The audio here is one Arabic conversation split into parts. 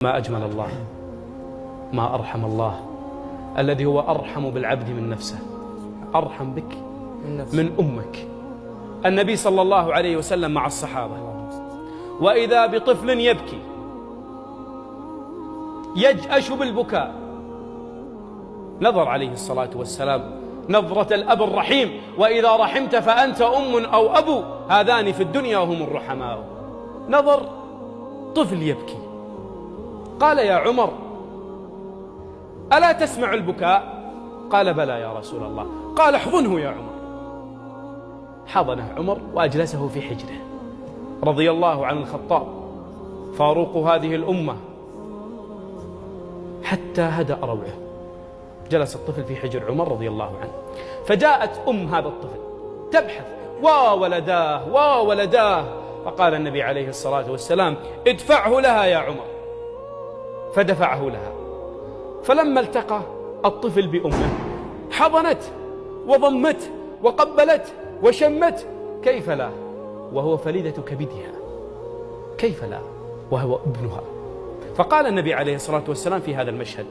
ما أجمل الله، ما أرحم الله الذي هو أرحم بالعبد من نفسه، أرحم بك من أمك. النبي صلى الله عليه وسلم مع الصحابة وإذا بطفل يبكي يجأش بالبكاء، نظر عليه الصلاة والسلام نظرة الأب الرحيم: وإذا رحمت فأنت أم أو أبو، هذان في الدنيا هم الرحماء. نظر طفل يبكي، قال: يا عمر ألا تسمع البكاء؟ قال: بلى يا رسول الله. قال: احضنه يا عمر. حضنه عمر وأجلسه في حجره رضي الله عن الخطاب فاروق هذه الأمة حتى هدأ روعه. جلس الطفل في حجر عمر رضي الله عنه، فجاءت هذا الطفل تبحث: وولداه وولداه. فقال النبي عليه الصلاة والسلام: ادفعه لها يا عمر. فدفعه لها، فلما التقى الطفل بأمه حضنته وضمته وقبلته وشمته، كيف لا وهو فليدة كبدها، كيف لا وهو ابنها. فقال النبي عليه الصلاة والسلام في هذا المشهد،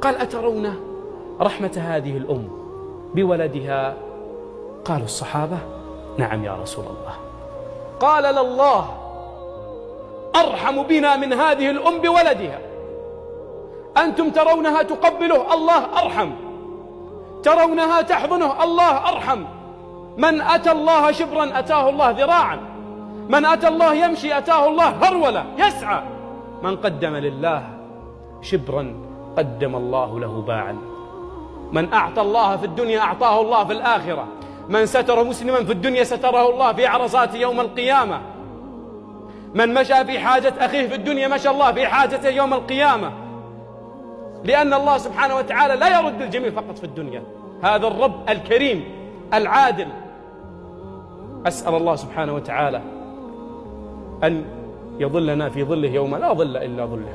قال: أترون رحمة هذه الأم بولدها؟ قالوا الصحابة: نعم يا رسول الله. قال: لله أرحم بنا من هذه الأم بولدها. أنتم ترونها تقبله، الله أرحم. ترونها تحضنه، الله أرحم. من أتى الله شبرا أتاه الله ذراعا، من أتى الله يمشي أتاه الله هرولة يسعى. من قدم لله شبرا قدم الله له باعا. من أعطى الله في الدنيا أعطاه الله في الآخرة. من ستر مسلما في الدنيا ستره الله في عرصات يوم القيامة. من مشى في حاجة أخيه في الدنيا مشى الله في حاجته يوم القيامة، لأن الله سبحانه وتعالى لا يرد الجميل فقط في الدنيا. هذا الرب الكريم العادل. أسأل الله سبحانه وتعالى أن يظلنا في ظله يوم لا ظل إلا ظله.